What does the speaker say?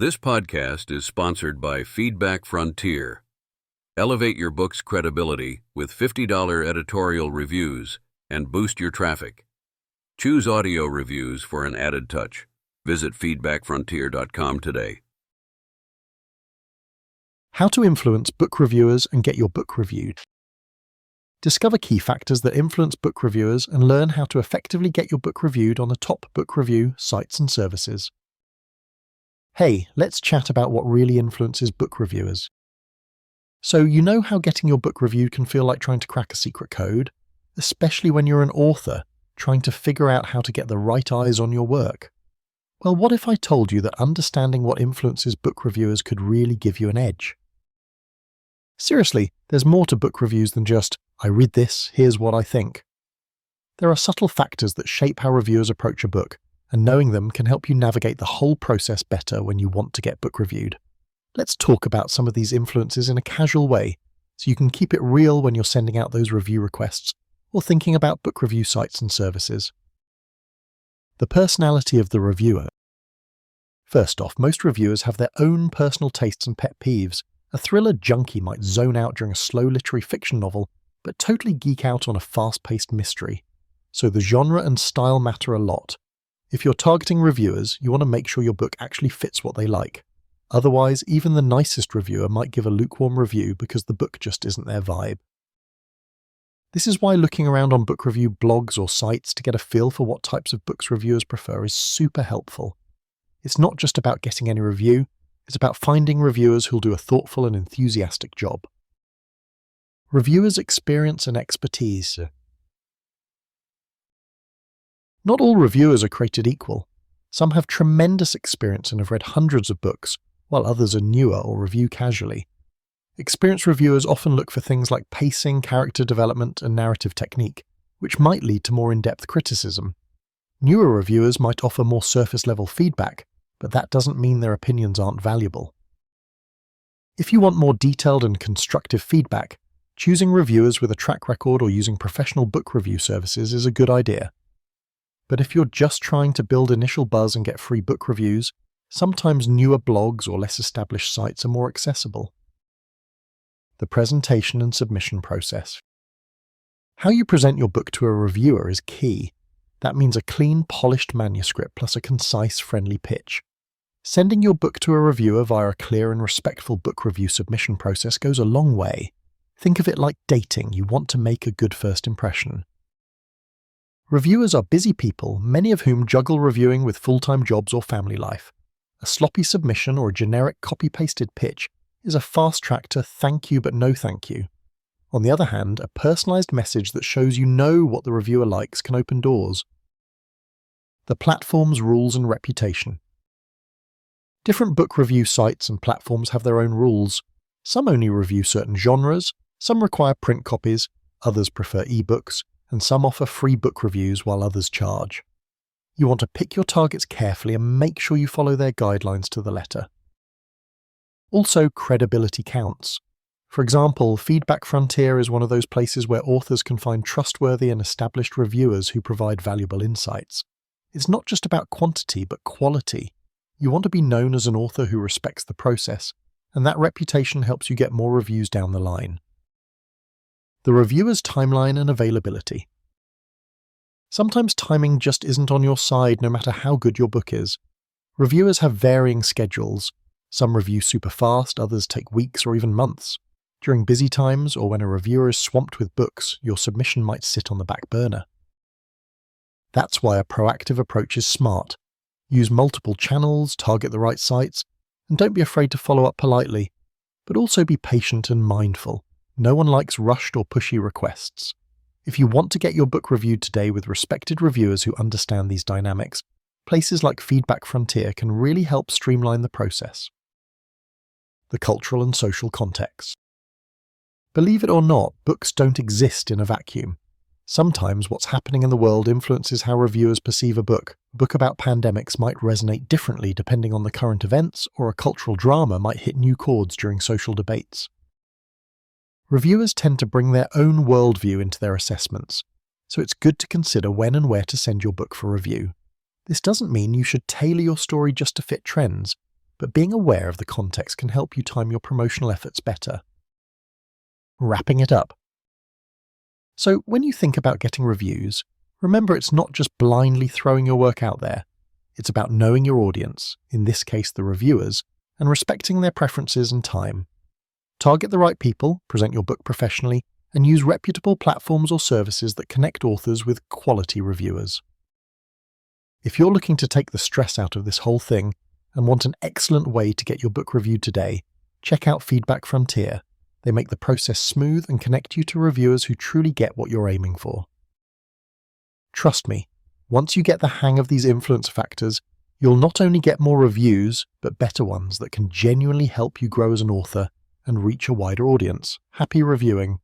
This podcast is sponsored by Feedback Frontier. Elevate your book's credibility with $50 editorial reviews and boost your traffic. Choose audio reviews for an added touch. Visit feedbackfrontier.com today. How to influence book reviewers and get your book reviewed. Discover key factors that influence book reviewers and learn how to effectively get your book reviewed on the top book review sites and services. Hey, let's chat about what really influences book reviewers. So you know how getting your book reviewed can feel like trying to crack a secret code, especially when you're an author trying to figure out how to get the right eyes on your work. Well, what if I told you that understanding what influences book reviewers could really give you an edge? Seriously, there's more to book reviews than just, I read this, here's what I think. There are subtle factors that shape how reviewers approach a book, and knowing them can help you navigate the whole process better when you want to get book reviewed. Let's talk about some of these influences in a casual way, so you can keep it real when you're sending out those review requests or thinking about book review sites and services. The personality of the reviewer. First off, most reviewers have their own personal tastes and pet peeves. A thriller junkie might zone out during a slow literary fiction novel, but totally geek out on a fast-paced mystery. So the genre and style matter a lot. If you're targeting reviewers, you want to make sure your book actually fits what they like. Otherwise, even the nicest reviewer might give a lukewarm review because the book just isn't their vibe. This is why looking around on book review blogs or sites to get a feel for what types of books reviewers prefer is super helpful. It's not just about getting any review, it's about finding reviewers who'll do a thoughtful and enthusiastic job. Reviewers' experience and expertise. Not all reviewers are created equal. Some have tremendous experience and have read hundreds of books, while others are newer or review casually. Experienced reviewers often look for things like pacing, character development, and narrative technique, which might lead to more in-depth criticism. Newer reviewers might offer more surface-level feedback, but that doesn't mean their opinions aren't valuable. If you want more detailed and constructive feedback, choosing reviewers with a track record or using professional book review services is a good idea. But if you're just trying to build initial buzz and get free book reviews, sometimes newer blogs or less established sites are more accessible. The presentation and submission process. How you present your book to a reviewer is key. That means a clean, polished manuscript plus a concise, friendly pitch. Sending your book to a reviewer via a clear and respectful book review submission process goes a long way. Think of it like dating. You want to make a good first impression. Reviewers are busy people, many of whom juggle reviewing with full-time jobs or family life. A sloppy submission or a generic copy-pasted pitch is a fast track to thank you but no thank you. On the other hand, a personalized message that shows you know what the reviewer likes can open doors. The platform's rules and reputation. Different book review sites and platforms have their own rules. Some only review certain genres, some require print copies, others prefer ebooks, and some offer free book reviews while others charge. You want to pick your targets carefully and make sure you follow their guidelines to the letter. Also, credibility counts. For example, Feedback Frontier is one of those places where authors can find trustworthy and established reviewers who provide valuable insights. It's not just about quantity, but quality. You want to be known as an author who respects the process, and that reputation helps you get more reviews down the line. The reviewer's timeline and availability. Sometimes timing just isn't on your side no matter how good your book is. Reviewers have varying schedules. Some review super fast, others take weeks or even months. During busy times or when a reviewer is swamped with books, your submission might sit on the back burner. That's why a proactive approach is smart. Use multiple channels, target the right sites, and don't be afraid to follow up politely, but also be patient and mindful. No one likes rushed or pushy requests. If you want to get your book reviewed today with respected reviewers who understand these dynamics, places like Feedback Frontier can really help streamline the process. The cultural and social context. Believe it or not, books don't exist in a vacuum. Sometimes what's happening in the world influences how reviewers perceive a book. A book about pandemics might resonate differently depending on the current events, or a cultural drama might hit new chords during social debates. Reviewers tend to bring their own worldview into their assessments, so it's good to consider when and where to send your book for review. This doesn't mean you should tailor your story just to fit trends, but being aware of the context can help you time your promotional efforts better. Wrapping it up. So when you think about getting reviews, remember it's not just blindly throwing your work out there. It's about knowing your audience, in this case the reviewers, and respecting their preferences and time. Target the right people, present your book professionally, and use reputable platforms or services that connect authors with quality reviewers. If you're looking to take the stress out of this whole thing and want an excellent way to get your book reviewed today, check out Feedback Frontier. They make the process smooth and connect you to reviewers who truly get what you're aiming for. Trust me, once you get the hang of these influence factors, you'll not only get more reviews, but better ones that can genuinely help you grow as an author and reach a wider audience. Happy reviewing!